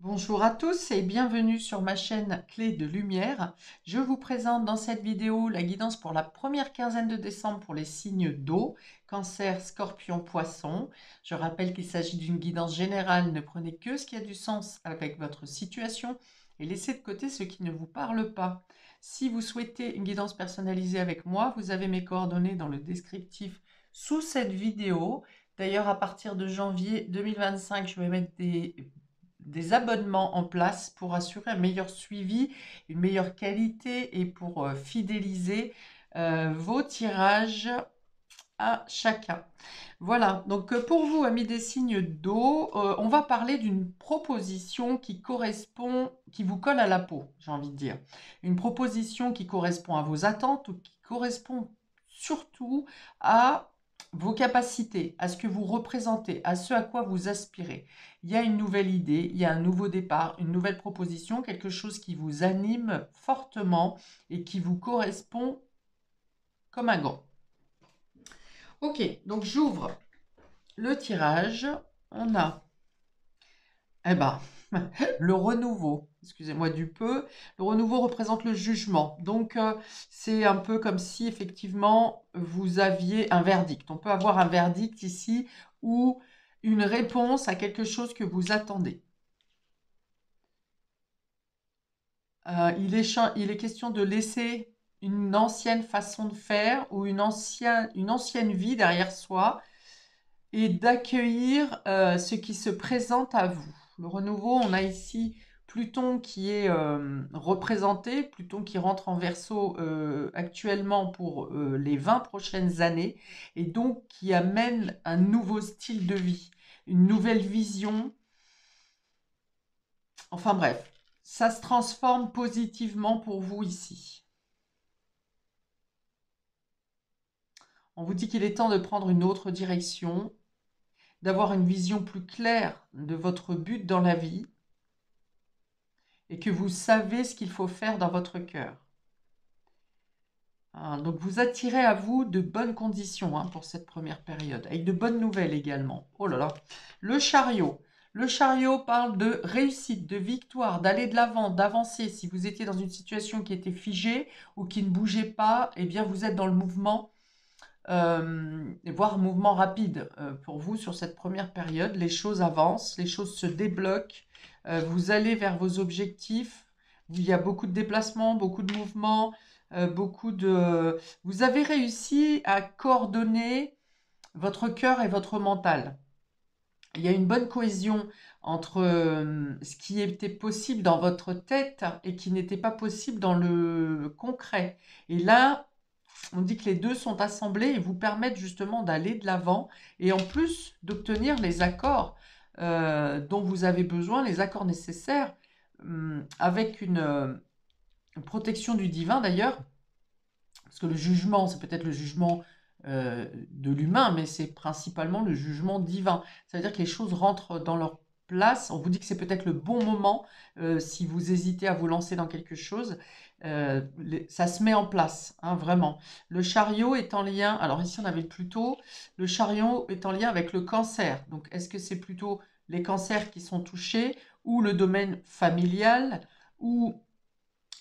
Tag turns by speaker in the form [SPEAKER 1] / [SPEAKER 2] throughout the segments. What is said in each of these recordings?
[SPEAKER 1] Bonjour à tous et bienvenue sur ma chaîne Clé de Lumière. Je vous présente dans cette vidéo la guidance pour la première quinzaine de décembre pour les signes d'eau, Cancer, Scorpion, Poisson. Je rappelle qu'il s'agit d'une guidance générale, ne prenez que ce qui a du sens avec votre situation et laissez de côté ce qui ne vous parle pas. Si vous souhaitez une guidance personnalisée avec moi, vous avez mes coordonnées dans le descriptif sous cette vidéo. D'ailleurs, à partir de janvier 2025, je vais mettre des abonnements en place pour assurer un meilleur suivi, une meilleure qualité et pour fidéliser vos tirages à chacun. Voilà, donc pour vous, amis des signes d'eau, on va parler d'une proposition qui correspond, qui vous colle à la peau, j'ai envie de dire. Une proposition qui correspond à vos attentes ou qui correspond surtout à vos capacités, à ce que vous représentez, à ce à quoi vous aspirez. Il y a une nouvelle idée, il y a un nouveau départ, une nouvelle proposition, quelque chose qui vous anime fortement et qui vous correspond comme un gant. Ok, donc j'ouvre le tirage. On a, eh ben, le renouveau, excusez-moi du peu. Le renouveau représente le jugement. Donc, c'est un peu comme si, effectivement, vous aviez un verdict. On peut avoir un verdict ici ou une réponse à quelque chose que vous attendez. Il est question de laisser une ancienne façon de faire ou une ancienne vie derrière soi et d'accueillir ce qui se présente à vous. Le renouveau, on a ici Pluton qui est représenté, Pluton qui rentre en Verseau actuellement pour les 20 prochaines années, et donc qui amène un nouveau style de vie, une nouvelle vision. Enfin bref, ça se transforme positivement pour vous ici. On vous dit qu'il est temps de prendre une autre direction, d'avoir une vision plus claire de votre but dans la vie et que vous savez ce qu'il faut faire dans votre cœur. Donc vous attirez à vous de bonnes conditions pour cette première période, avec de bonnes nouvelles également. Oh là là, le chariot. Le chariot parle de réussite, de victoire, d'aller de l'avant, d'avancer. Si vous étiez dans une situation qui était figée ou qui ne bougeait pas, eh bien vous êtes dans le mouvement, voire mouvement rapide pour vous sur cette première période. Les choses avancent, les choses se débloquent, vous allez vers vos objectifs. Il y a beaucoup de déplacements, beaucoup de mouvements, vous avez réussi à coordonner votre cœur et votre mental. Il y a une bonne cohésion entre ce qui était possible dans votre tête et qui n'était pas possible dans le concret. Et là, on dit que les deux sont assemblés et vous permettent justement d'aller de l'avant et en plus d'obtenir les accords dont vous avez besoin, les accords nécessaires, avec une protection du divin d'ailleurs, parce que le jugement, c'est peut-être le jugement de l'humain, mais c'est principalement le jugement divin. Ça veut dire que les choses rentrent dans leur place. On vous dit que c'est peut-être le bon moment si vous hésitez à vous lancer dans quelque chose. Ça se met en place, vraiment. Le chariot est en lien, alors ici on avait le Pluton, le chariot est en lien avec le cancer. Donc est-ce que c'est plutôt les cancers qui sont touchés ou le domaine familial ou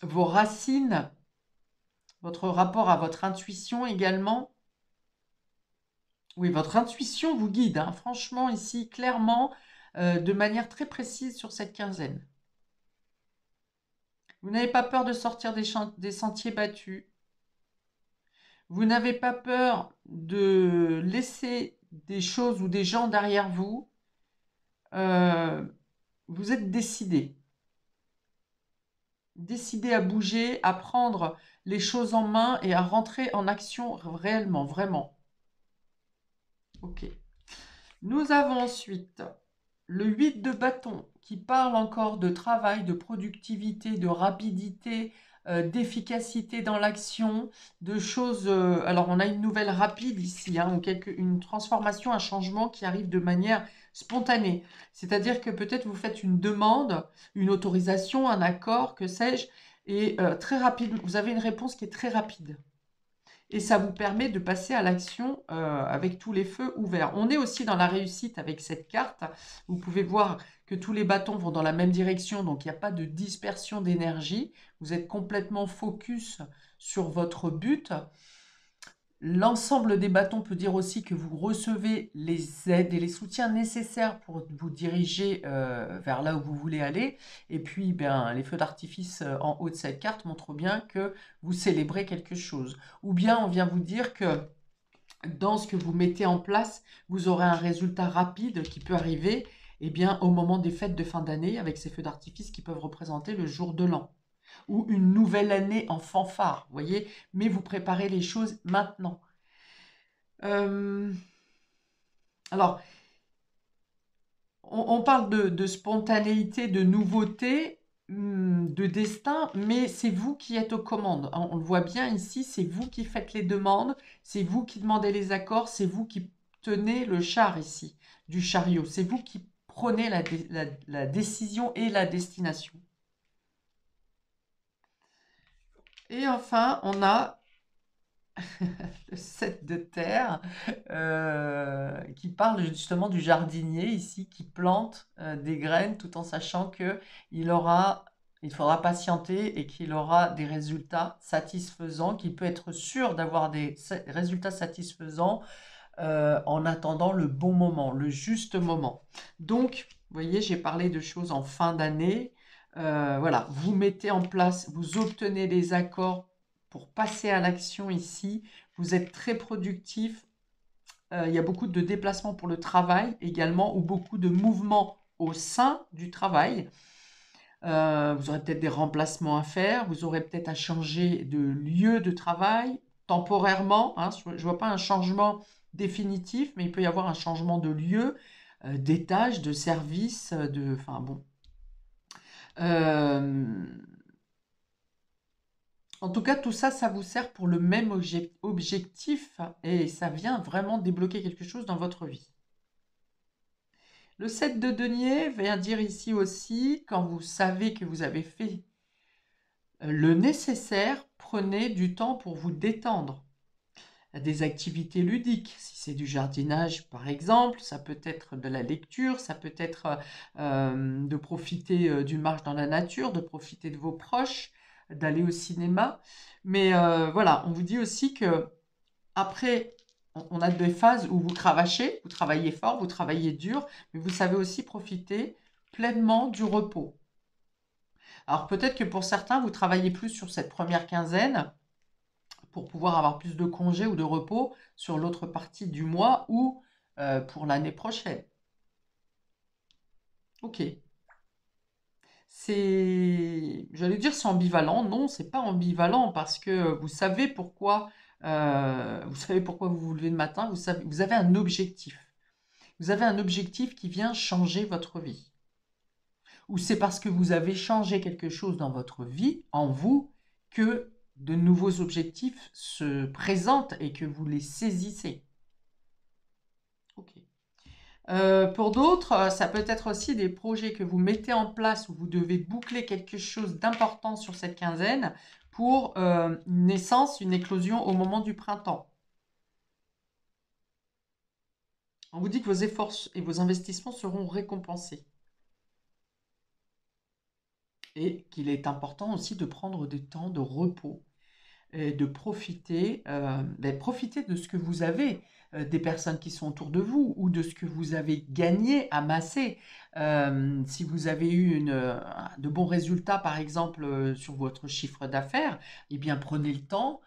[SPEAKER 1] vos racines, votre rapport à votre intuition également? Oui, votre intuition vous guide, franchement, ici, clairement, de manière très précise sur cette quinzaine. Vous n'avez pas peur de sortir des sentiers battus. Vous n'avez pas peur de laisser des choses ou des gens derrière vous. Vous êtes décidé. Décidé à bouger, à prendre les choses en main et à rentrer en action réellement, vraiment. Ok. Nous avons ensuite le 8 de bâton qui parle encore de travail, de productivité, de rapidité, d'efficacité dans l'action, de choses... alors on a une nouvelle rapide ici, ou une transformation, un changement qui arrive de manière spontanée. C'est-à-dire que peut-être vous faites une demande, une autorisation, un accord, que sais-je, et très rapide, vous avez une réponse qui est très rapide. et ça vous permet de passer à l'action avec tous les feux ouverts. On est aussi dans la réussite avec cette carte. Vous pouvez voir que tous les bâtons vont dans la même direction, donc il n'y a pas de dispersion d'énergie. Vous êtes complètement focus sur votre but. L'ensemble des bâtons peut dire aussi que vous recevez les aides et les soutiens nécessaires pour vous diriger vers là où vous voulez aller. Et puis, les feux d'artifice en haut de cette carte montrent bien que vous célébrez quelque chose. Ou bien on vient vous dire que dans ce que vous mettez en place, vous aurez un résultat rapide qui peut arriver au moment des fêtes de fin d'année avec ces feux d'artifice qui peuvent représenter le jour de l'an ou une nouvelle année en fanfare, vous voyez, mais vous préparez les choses maintenant. Alors, on parle de spontanéité, de nouveauté, de destin, mais c'est vous qui êtes aux commandes. On le voit bien ici, c'est vous qui faites les demandes, c'est vous qui demandez les accords, c'est vous qui tenez le char ici, du chariot. C'est vous qui prenez la décision et la destination. Et enfin, on a le 7 de terre qui parle justement du jardinier ici qui plante des graines tout en sachant que il faudra patienter et qu'il aura des résultats satisfaisants, qu'il peut être sûr d'avoir des résultats satisfaisants en attendant le bon moment, le juste moment. Donc, vous voyez, j'ai parlé de choses en fin d'année. Voilà, vous mettez en place, vous obtenez les accords pour passer à l'action ici. Vous êtes très productif. Il y a beaucoup de déplacements pour le travail également, ou beaucoup de mouvements au sein du travail. Vous aurez peut-être des remplacements à faire. Vous aurez peut-être à changer de lieu de travail temporairement. Hein. Je ne vois pas un changement définitif, mais il peut y avoir un changement de lieu, d'étage, de service, enfin bon. En tout cas, tout ça, ça vous sert pour le même objectif et ça vient vraiment débloquer quelque chose dans votre vie. Le 7 de denier vient dire ici aussi, quand vous savez que vous avez fait le nécessaire, prenez du temps pour vous détendre. Des activités ludiques, si c'est du jardinage par exemple, ça peut être de la lecture, ça peut être de profiter d'une marche dans la nature, de profiter de vos proches, d'aller au cinéma. Mais voilà, on vous dit aussi que après, on a des phases où vous cravachez, vous travaillez fort, vous travaillez dur, mais vous savez aussi profiter pleinement du repos. Alors peut-être que pour certains, vous travaillez plus sur cette première quinzaine pour pouvoir avoir plus de congés ou de repos sur l'autre partie du mois ou pour l'année prochaine. Ok. J'allais dire c'est ambivalent. Non, c'est pas ambivalent parce que vous savez pourquoi vous vous levez le matin, vous avez un objectif. Vous avez un objectif qui vient changer votre vie. Ou c'est parce que vous avez changé quelque chose dans votre vie, en vous, que de nouveaux objectifs se présentent et que vous les saisissez. Ok. Pour d'autres, ça peut être aussi des projets que vous mettez en place où vous devez boucler quelque chose d'important sur cette quinzaine pour une naissance, une éclosion au moment du printemps. On vous dit que vos efforts et vos investissements seront récompensés. Et qu'il est important aussi de prendre des temps de repos et de profiter, profiter de ce que vous avez, des personnes qui sont autour de vous ou de ce que vous avez gagné, amassé. Si vous avez eu de bons résultats, par exemple, sur votre chiffre d'affaires, eh bien, prenez le temps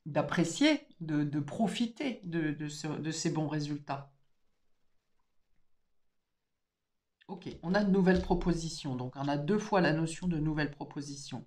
[SPEAKER 1] d'apprécier, de profiter de ces bons résultats. Ok, on a de nouvelles propositions, donc on a 2 fois la notion de nouvelles propositions.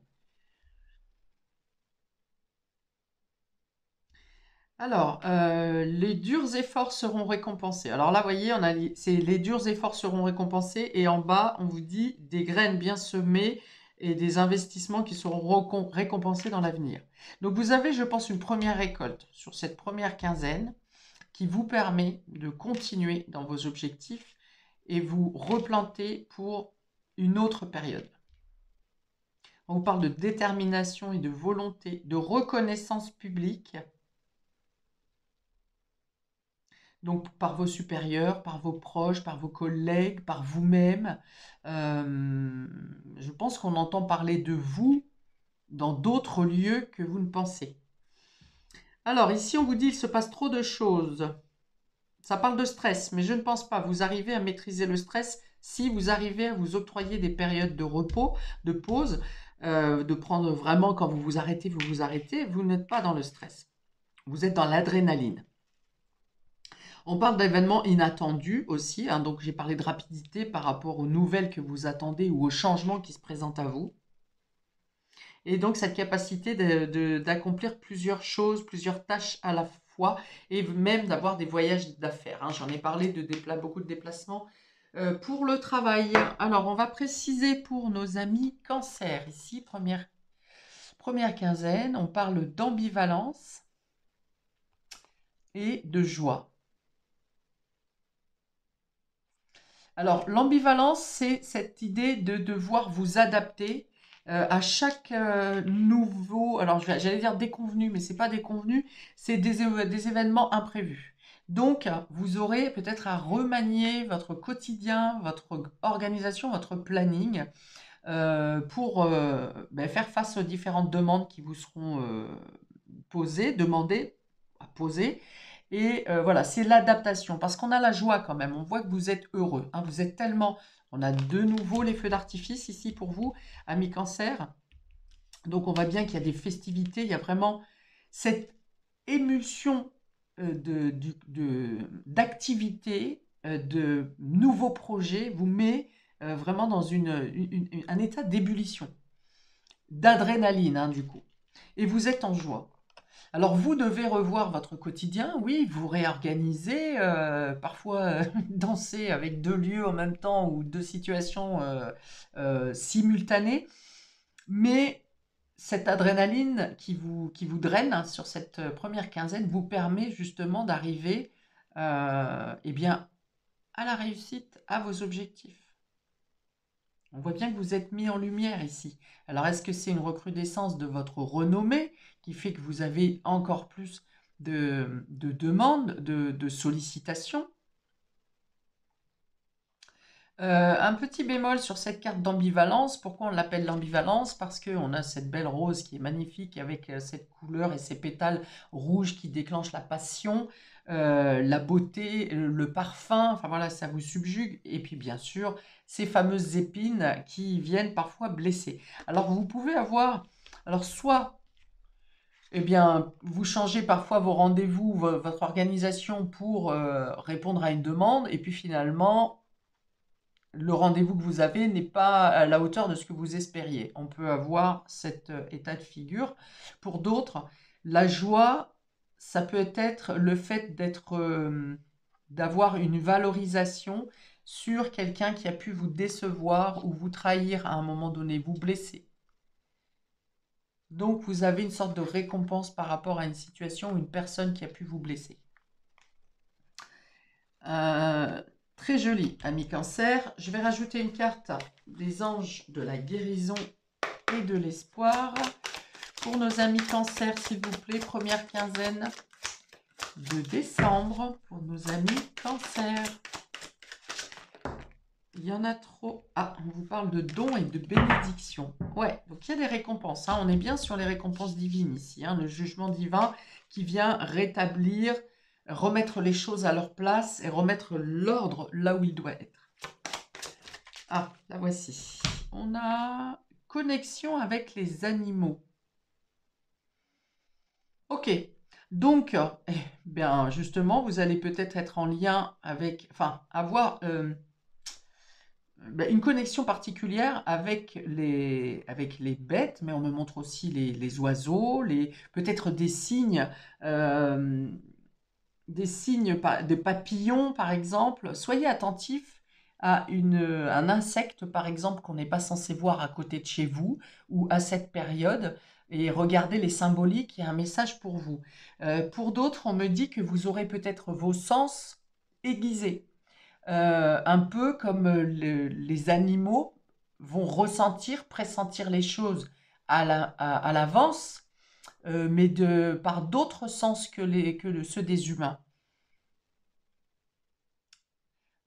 [SPEAKER 1] Alors, les durs efforts seront récompensés. Alors là, vous voyez, c'est les durs efforts seront récompensés et en bas, on vous dit des graines bien semées et des investissements qui seront récompensés dans l'avenir. Donc vous avez, je pense, une première récolte sur cette première quinzaine qui vous permet de continuer dans vos objectifs et vous replanter pour une autre période. On vous parle de détermination et de volonté, de reconnaissance publique. Donc, par vos supérieurs, par vos proches, par vos collègues, par vous-même. Je pense qu'on entend parler de vous dans d'autres lieux que vous ne pensez. Alors, ici, on vous dit il se passe trop de choses. Ça parle de stress, mais je ne pense pas. Vous arrivez à maîtriser le stress si vous arrivez à vous octroyer des périodes de repos, de pause, de prendre vraiment quand vous vous arrêtez, vous n'êtes pas dans le stress. Vous êtes dans l'adrénaline. On parle d'événements inattendus aussi, hein, donc j'ai parlé de rapidité par rapport aux nouvelles que vous attendez ou aux changements qui se présentent à vous. Et donc cette capacité d'accomplir plusieurs choses, plusieurs tâches à la fois, et même d'avoir des voyages d'affaires, hein. J'en ai parlé de beaucoup de déplacements pour le travail. Alors on va préciser pour nos amis cancer, ici, première quinzaine, on parle d'ambivalence et de joie. Alors, l'ambivalence, c'est cette idée de devoir vous adapter à chaque nouveau, alors j'allais dire déconvenu, mais c'est pas déconvenu, c'est des événements imprévus. Donc, vous aurez peut-être à remanier votre quotidien, votre organisation, votre planning pour faire face aux différentes demandes qui vous seront posées, demandées, à poser. Et voilà, c'est l'adaptation, parce qu'on a la joie quand même, on voit que vous êtes heureux, hein, vous êtes tellement... On a de nouveau les feux d'artifice ici pour vous, amis cancer. Donc on voit bien qu'il y a des festivités, il y a vraiment cette émulsion d'activité, de nouveaux projets, vous met vraiment dans un état d'ébullition, d'adrénaline, hein, du coup. Et vous êtes en joie. Alors vous devez revoir votre quotidien, oui, vous réorganiser, parfois danser avec deux lieux en même temps ou deux situations simultanées, mais cette adrénaline qui vous draine, hein, sur cette première quinzaine vous permet justement d'arriver eh bien, à la réussite, à vos objectifs. On voit bien que vous êtes mis en lumière ici. Alors, est-ce que c'est une recrudescence de votre renommée qui fait que vous avez encore plus de demandes, de sollicitations? Un petit bémol sur cette carte d'ambivalence. Pourquoi on l'appelle l'ambivalence? Parce qu'on a cette belle rose qui est magnifique avec cette couleur et ces pétales rouges qui déclenchent la passion, la beauté, le parfum. Enfin voilà, ça vous subjugue. Et puis bien sûr, ces fameuses épines qui viennent parfois blesser. Alors vous pouvez avoir, alors soit, eh bien, vous changez parfois vos rendez-vous, votre organisation pour répondre à une demande, et puis finalement le rendez-vous que vous avez n'est pas à la hauteur de ce que vous espériez. On peut avoir cet état de figure. Pour d'autres, la joie, ça peut être le fait d'avoir une valorisation sur quelqu'un qui a pu vous décevoir ou vous trahir à un moment donné, vous blesser. Donc vous avez une sorte de récompense par rapport à une situation ou une personne qui a pu vous blesser. Très joli, ami cancer. Je vais rajouter une carte des anges de la guérison et de l'espoir. Pour nos amis cancer, s'il vous plaît, première quinzaine de décembre. Pour nos amis cancer. Il y en a trop. Ah, on vous parle de dons et de bénédictions. Ouais, donc il y a des récompenses, hein. On est bien sur les récompenses divines ici, hein. Le jugement divin qui vient rétablir, remettre les choses à leur place et remettre l'ordre là où il doit être. Ah, la voici. On a connexion avec les animaux. Ok, donc, eh bien, justement, vous allez peut-être être en lien avec, enfin, avoir une connexion particulière avec les bêtes, mais on me montre aussi les oiseaux, peut-être des signes de papillons, par exemple. Soyez attentifs à un insecte, par exemple, qu'on n'est pas censé voir à côté de chez vous ou à cette période, et regardez les symboliques, il y a un message pour vous. Pour d'autres, on me dit que vous aurez peut-être vos sens aiguisés. Un peu comme les animaux vont ressentir, pressentir les choses à l'avance, mais par d'autres sens ceux des humains.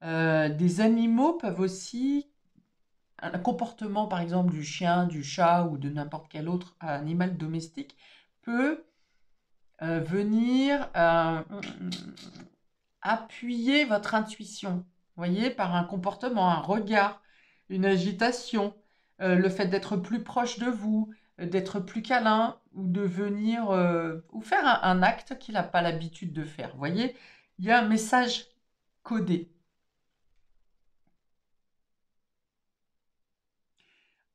[SPEAKER 1] Des animaux peuvent aussi, un comportement par exemple du chien, du chat ou de n'importe quel autre animal domestique peut venir appuyer votre intuition, voyez, par un comportement, un regard, une agitation, le fait d'être plus proche de vous, d'être plus câlin ou de venir ou faire un acte qu'il n'a pas l'habitude de faire. Voyez, il y a un message codé.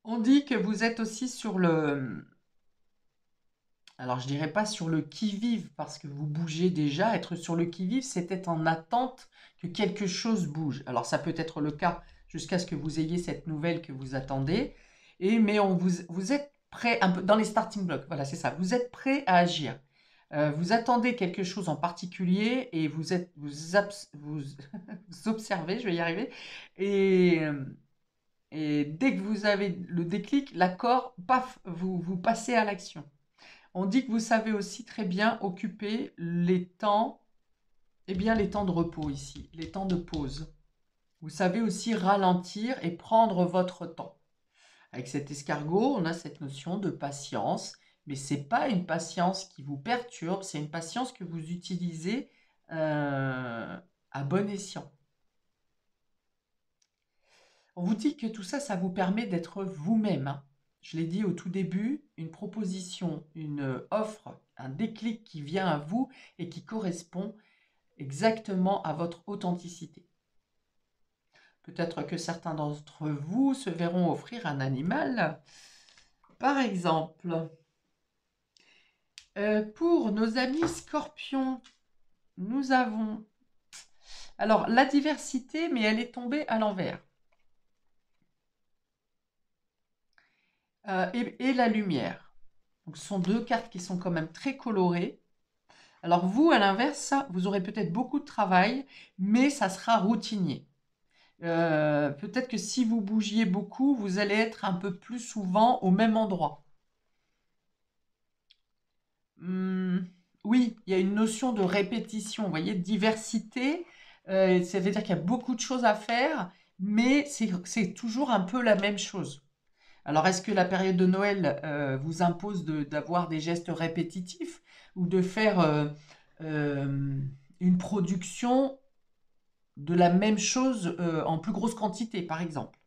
[SPEAKER 1] On dit que vous êtes aussi sur le... Alors, je dirais pas sur le qui-vive, parce que vous bougez déjà. Être sur le qui-vive, c'est être en attente que quelque chose bouge. Alors, ça peut être le cas jusqu'à ce que vous ayez cette nouvelle que vous attendez. Mais vous êtes prêt, un peu dans les starting blocks. Voilà, c'est ça. Vous êtes prêt à agir. Vous attendez quelque chose en particulier et vous observez, je vais y arriver. Et, euh, et dès que vous avez le déclic, l'accord, paf, vous passez à l'action. On dit que vous savez aussi très bien occuper les temps, eh bien les temps de repos ici, les temps de pause. Vous savez aussi ralentir et prendre votre temps. Avec cet escargot, on a cette notion de patience, mais ce n'est pas une patience qui vous perturbe, c'est une patience que vous utilisez à bon escient. On vous dit que tout ça, ça vous permet d'être vous-même, hein. Je l'ai dit au tout début, une proposition, une offre, un déclic qui vient à vous et qui correspond exactement à votre authenticité. Peut-être que certains d'entre vous se verront offrir un animal. Par exemple, pour nos amis scorpions, nous avons... Alors, la diversité, mais elle est tombée à l'envers. Et la lumière. Donc, ce sont deux cartes qui sont quand même très colorées. Alors vous, à l'inverse, vous aurez peut-être beaucoup de travail, mais ça sera routinier. Peut-être que si vous bougiez beaucoup, vous allez être un peu plus souvent au même endroit. Oui, il y a une notion de répétition, vous voyez, de diversité. Ça veut dire qu'il y a beaucoup de choses à faire, mais c'est toujours un peu la même chose. Alors, est-ce que la période de Noël vous impose d'avoir des gestes répétitifs ou de faire une production de la même chose en plus grosse quantité, par exemple?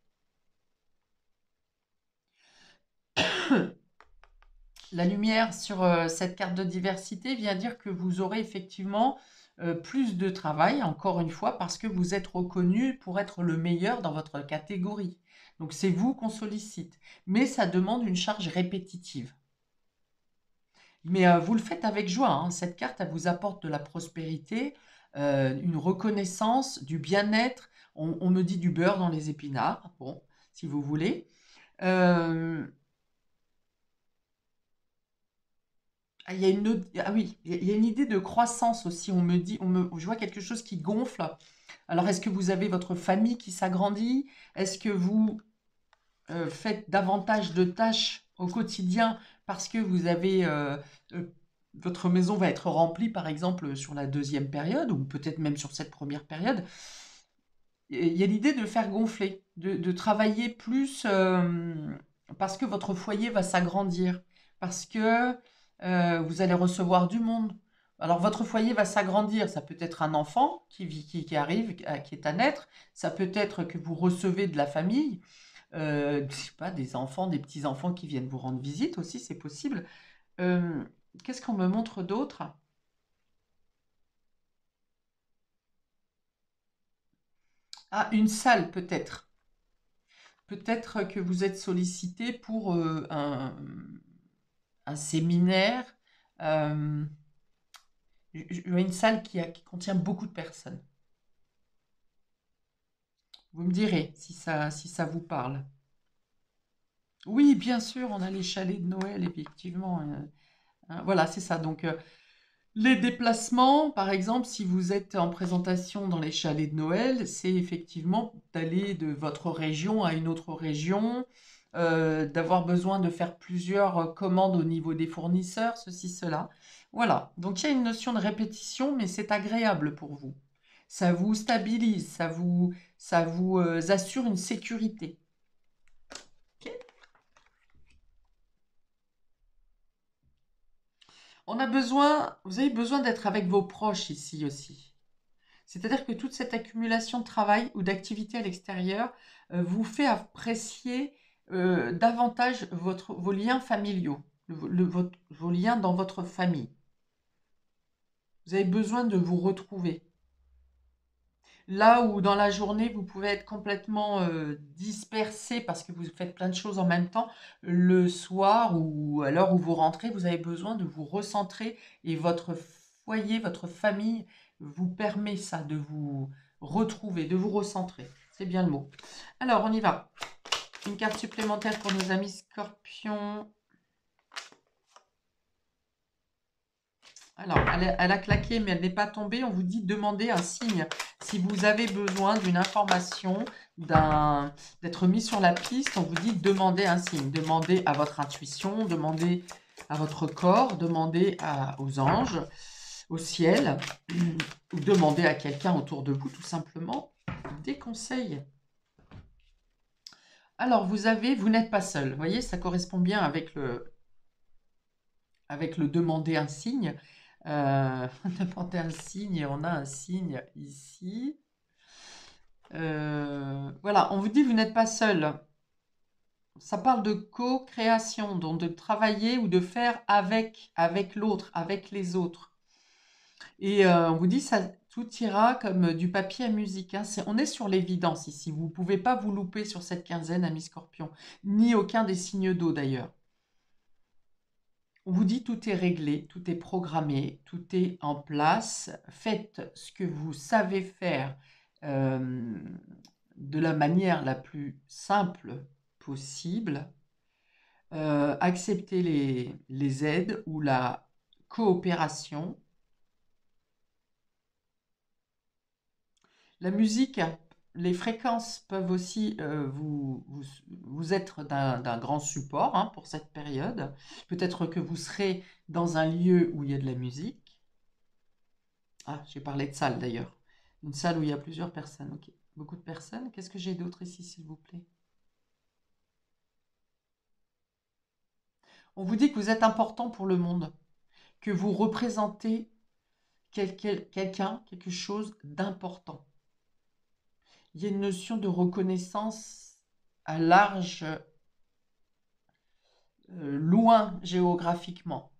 [SPEAKER 1] La lumière sur cette carte de diversité vient dire que vous aurez effectivement plus de travail, encore une fois, parce que vous êtes reconnu pour être le meilleur dans votre catégorie. Donc c'est vous qu'on sollicite. Mais ça demande une charge répétitive. Mais vous le faites avec joie, hein. Cette carte, elle vous apporte de la prospérité, une reconnaissance, du bien-être. On me dit du beurre dans les épinards, bon, si vous voulez. Euh, il y a ah oui, il y a une idée de croissance aussi. On me dit, je vois quelque chose qui gonfle. Alors, est-ce que vous avez votre famille qui s'agrandit? Est-ce que vous faites davantage de tâches au quotidien parce que vous avez votre maison va être remplie, par exemple, sur la deuxième période, ou peut-être même sur cette première période. Il y a l'idée de faire gonfler, de travailler plus parce que votre foyer va s'agrandir, parce que vous allez recevoir du monde. Alors, votre foyer va s'agrandir. Ça peut être un enfant qui arrive, qui est à naître. Ça peut être que vous recevez de la famille. Je sais pas, des enfants, des petits-enfants qui viennent vous rendre visite aussi, c'est possible. Euh, Qu'est-ce qu'on me montre d'autre? Ah, une salle peut-être. Peut-être que vous êtes sollicité pour un séminaire. Euh, je vois une salle qui contient beaucoup de personnes. Vous me direz si ça vous parle. Oui, bien sûr, on a les chalets de Noël, effectivement. Hein, voilà, c'est ça. Donc, les déplacements, par exemple, si vous êtes en présentation dans les chalets de Noël, c'est effectivement d'aller de votre région à une autre région, d'avoir besoin de faire plusieurs commandes au niveau des fournisseurs, ceci, cela. Voilà, donc il y a une notion de répétition, mais c'est agréable pour vous. Ça vous stabilise, ça vous assure une sécurité. Ok. Vous avez besoin d'être avec vos proches ici aussi. C'est-à-dire que toute cette accumulation de travail ou d'activité à l'extérieur vous fait apprécier davantage vos liens familiaux, vos liens dans votre famille. Vous avez besoin de vous retrouver. Là où dans la journée, vous pouvez être complètement dispersé parce que vous faites plein de choses en même temps, le soir ou à l'heure où vous rentrez, vous avez besoin de vous recentrer et votre foyer, votre famille vous permet ça, de vous retrouver, de vous recentrer. C'est bien le mot. Alors, on y va. Une carte supplémentaire pour nos amis scorpions. Alors, elle a claqué, mais elle n'est pas tombée. On vous dit demandez un signe. Si vous avez besoin d'une information, d'être mis sur la piste, on vous dit demandez un signe. Demandez à votre intuition, demandez à votre corps, demandez aux anges, au ciel, ou demandez à quelqu'un autour de vous, tout simplement, des conseils. Alors, vous n'êtes pas seul. Vous voyez, ça correspond bien avec le demander un signe. Demander un signe et on a un signe ici. Voilà, on vous dit vous n'êtes pas seul. Ça parle de co-création, donc de travailler ou de faire avec l'autre, avec les autres. Et on vous dit ça, tout ira comme du papier à musique. Hein. On est sur l'évidence ici. Vous ne pouvez pas vous louper sur cette quinzaine, amis scorpions, ni aucun des signes d'eau d'ailleurs. On vous dit tout est réglé, tout est programmé, tout est en place. Faites ce que vous savez faire de la manière la plus simple possible. Acceptez les aides ou la coopération. La musique, les fréquences peuvent aussi vous être d'un grand support hein, pour cette période. Peut-être que vous serez dans un lieu où il y a de la musique. Ah, j'ai parlé de salle d'ailleurs. Une salle où il y a plusieurs personnes. Ok. Beaucoup de personnes. Qu'est-ce que j'ai d'autre ici, s'il vous plaît? On vous dit que vous êtes important pour le monde, que vous représentez quelqu'un, quelque chose d'important. Il y a une notion de reconnaissance à large, loin géographiquement,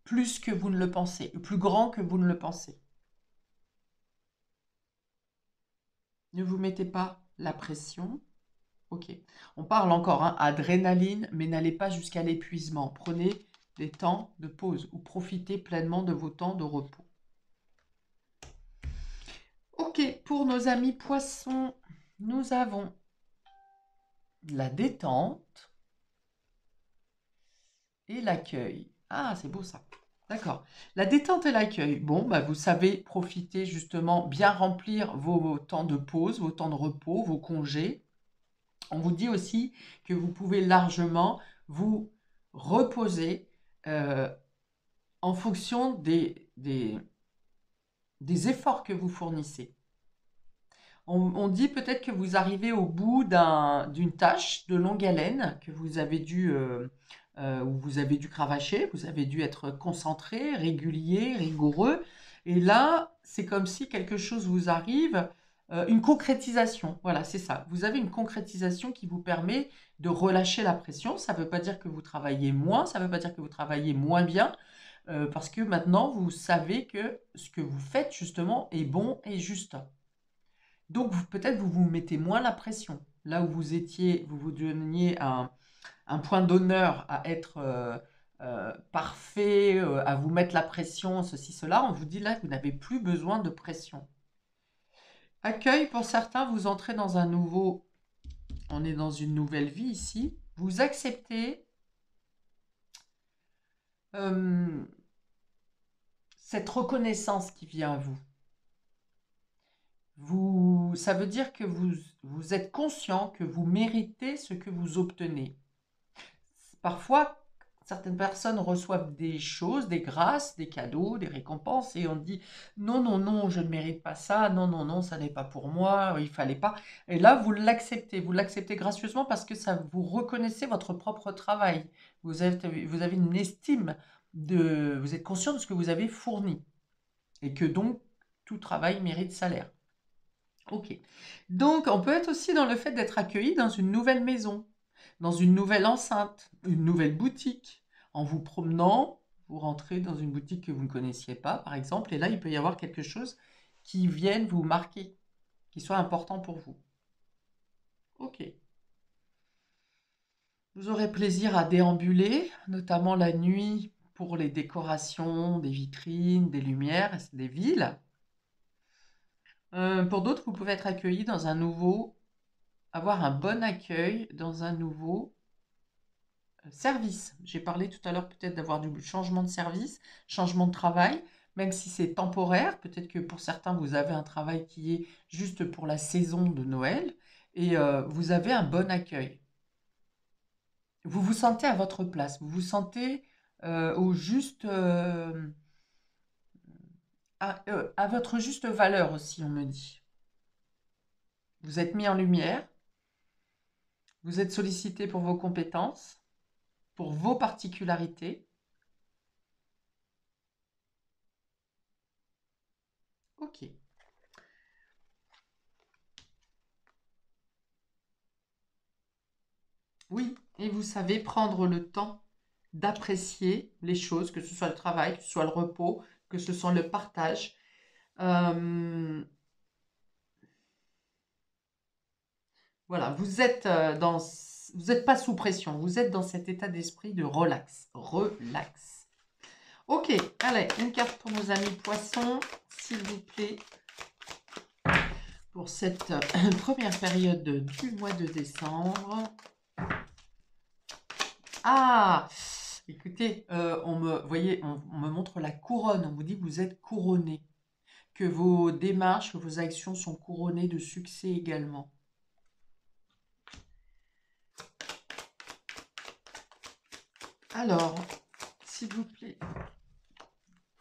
[SPEAKER 1] plus que vous ne le pensez, plus grand que vous ne le pensez. Ne vous mettez pas la pression. Ok. On parle encore, hein, adrénaline, mais n'allez pas jusqu'à l'épuisement. Prenez des temps de pause ou profitez pleinement de vos temps de repos. Ok, pour nos amis poissons, nous avons la détente et l'accueil. Ah, c'est beau ça. D'accord. La détente et l'accueil. Bon, bah, vous savez profiter justement, bien remplir vos temps de pause, vos temps de repos, vos congés. On vous dit aussi que vous pouvez largement vous reposer euh, en fonction des efforts que vous fournissez. On dit peut-être que vous arrivez au bout d'une tâche de longue haleine que vous avez où vous avez dû cravacher, vous avez dû être concentré, régulier, rigoureux. Et là, c'est comme si quelque chose vous arrive, une concrétisation. Voilà, c'est ça. Vous avez une concrétisation qui vous permet de relâcher la pression. Ça ne veut pas dire que vous travaillez moins, ça ne veut pas dire que vous travaillez moins bien, parce que maintenant, vous savez que ce que vous faites, justement, est bon et juste. Donc peut-être vous vous mettez moins la pression. Là où vous étiez, vous vous donniez un point d'honneur à être parfait, à vous mettre la pression, ceci, cela. On vous dit là que vous n'avez plus besoin de pression. Accueil, pour certains, vous entrez dans on est dans une nouvelle vie ici. Vous acceptez cette reconnaissance qui vient à vous. Ça veut dire que vous êtes conscient que vous méritez ce que vous obtenez. Parfois, certaines personnes reçoivent des choses, des grâces, des cadeaux, des récompenses, et on dit non, non, non, je ne mérite pas ça, non, non, non, ça n'est pas pour moi, il fallait pas. Et là, vous l'acceptez gracieusement parce que ça, vous reconnaissez votre propre travail. Vous avez une estime vous êtes conscient de ce que vous avez fourni, et que donc tout travail mérite salaire. Ok. Donc, on peut être aussi dans le fait d'être accueilli dans une nouvelle maison, dans une nouvelle enceinte, une nouvelle boutique. En vous promenant, vous rentrez dans une boutique que vous ne connaissiez pas, par exemple, et là, il peut y avoir quelque chose qui vienne vous marquer, qui soit important pour vous. Ok. Vous aurez plaisir à déambuler, notamment la nuit pour les décorations, des vitrines, des lumières, des villes. Pour d'autres, vous pouvez être accueilli dans avoir un bon accueil dans un nouveau service. J'ai parlé tout à l'heure peut-être d'avoir du changement de service, changement de travail, même si c'est temporaire. Peut-être que pour certains, vous avez un travail qui est juste pour la saison de Noël et vous avez un bon accueil. Vous vous sentez à votre place, vous vous sentez au juste, à votre juste valeur aussi, on me dit. Vous êtes mis en lumière, vous êtes sollicité pour vos compétences, pour vos particularités. Ok. Oui, et vous savez prendre le temps d'apprécier les choses, que ce soit le travail, que ce soit le repos, que ce soit le partage. Euh, voilà, vous n'êtes pas sous pression, vous êtes dans cet état d'esprit de relax. Relax. Ok, allez, une carte pour nos amis poissons, s'il vous plaît, pour cette première période du mois de décembre. Ah, écoutez, voyez, on me montre la couronne, on vous dit que vous êtes couronné, que vos démarches, que vos actions sont couronnées de succès également. Alors, s'il vous plaît,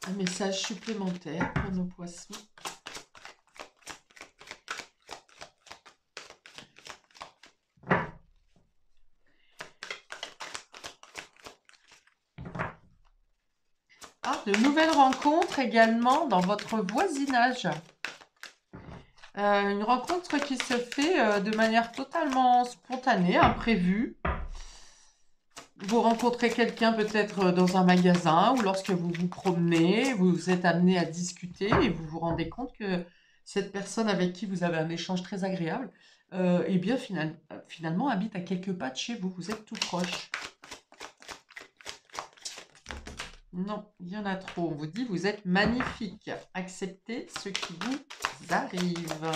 [SPEAKER 1] un message supplémentaire pour nos poissons. Ah, de nouvelles rencontres également dans votre voisinage. Une rencontre qui se fait de manière totalement spontanée, imprévue. Vous rencontrez quelqu'un peut-être dans un magasin ou lorsque vous vous promenez, vous êtes amené à discuter et vous vous rendez compte que cette personne avec qui vous avez un échange très agréable, eh bien finalement habite à quelques pas de chez vous, vous êtes tout proche. Non, il y en a trop. On vous dit vous êtes magnifique. Acceptez ce qui vous arrive.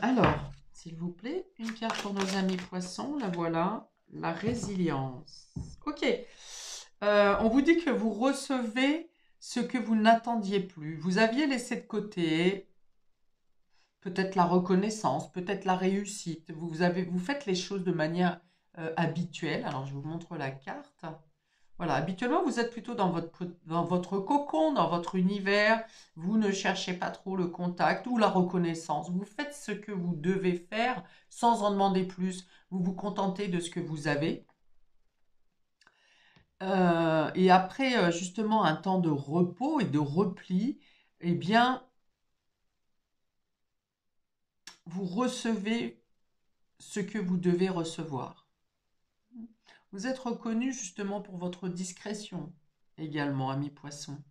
[SPEAKER 1] Alors, s'il vous plaît, une carte pour nos amis poissons, la voilà. La résilience. Ok. On vous dit que vous recevez ce que vous n'attendiez plus. Vous aviez laissé de côté peut-être la reconnaissance, peut-être la réussite. Vous faites les choses de manière habituelle. Alors, je vous montre la carte. Voilà, habituellement, vous êtes plutôt dans votre cocon, dans votre univers. Vous ne cherchez pas trop le contact ou la reconnaissance. Vous faites ce que vous devez faire sans en demander plus. Vous vous contentez de ce que vous avez. Et après, justement, un temps de repos et de repli, eh bien, vous recevez ce que vous devez recevoir. Vous êtes reconnu justement pour votre discrétion également, ami poisson.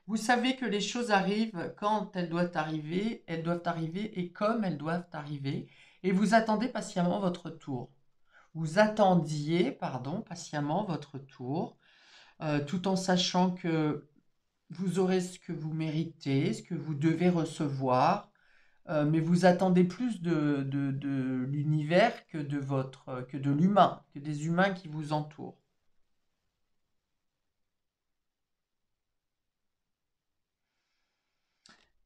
[SPEAKER 1] Vous savez que les choses arrivent quand elles doivent arriver et comme elles doivent arriver, et vous attendez patiemment votre tour. Vous attendiez, pardon, patiemment votre tour, tout en sachant que vous aurez ce que vous méritez, ce que vous devez recevoir, mais vous attendez plus de l'univers que de l'humain, que des humains qui vous entourent.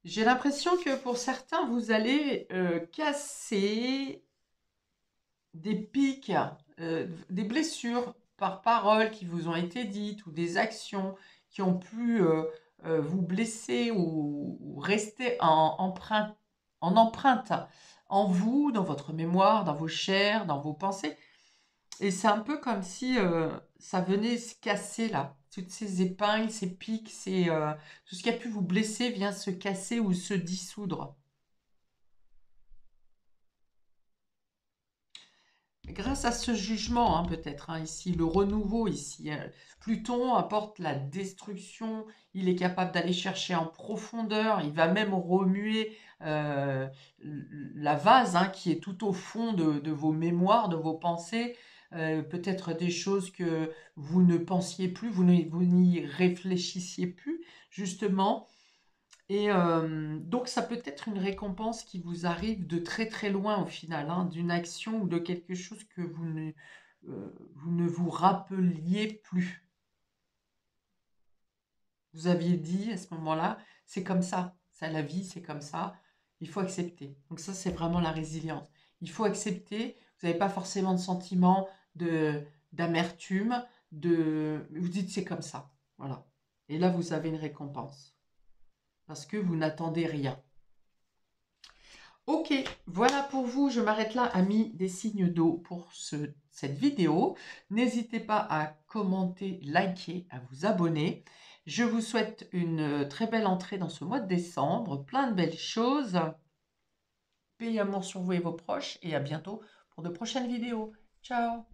[SPEAKER 1] J'ai l'impression que pour certains, vous allez casser des pics, des blessures par parole qui vous ont été dites ou des actions qui ont pu vous blesser ou rester en empreinte en vous, dans votre mémoire, dans vos chairs, dans vos pensées. Et c'est un peu comme si ça venait se casser là. Toutes ces épingles, ces pics, tout ce qui a pu vous blesser vient se casser ou se dissoudre. Grâce à ce jugement, hein, peut-être, hein, ici, le renouveau, ici, Pluton apporte la destruction, il est capable d'aller chercher en profondeur, il va même remuer la vase hein, qui est tout au fond de vos mémoires, de vos pensées, peut-être des choses que vous ne pensiez plus, vous n'y réfléchissiez plus, justement. Et donc ça peut être une récompense qui vous arrive de très très loin au final, hein, d'une action ou de quelque chose que vous ne vous rappeliez plus. Vous aviez dit à ce moment-là, c'est comme ça, c'est la vie, c'est comme ça, il faut accepter. Donc ça, c'est vraiment la résilience. Il faut accepter, vous n'avez pas forcément de sentiment d'amertume, vous dites c'est comme ça, voilà. Et là, vous avez une récompense, parce que vous n'attendez rien. Ok, voilà pour vous. Je m'arrête là, amis des signes d'eau, pour cette vidéo. N'hésitez pas à commenter, liker, à vous abonner. Je vous souhaite une très belle entrée dans ce mois de décembre, plein de belles choses. Paix et amour sur vous et vos proches, et à bientôt pour de prochaines vidéos. Ciao!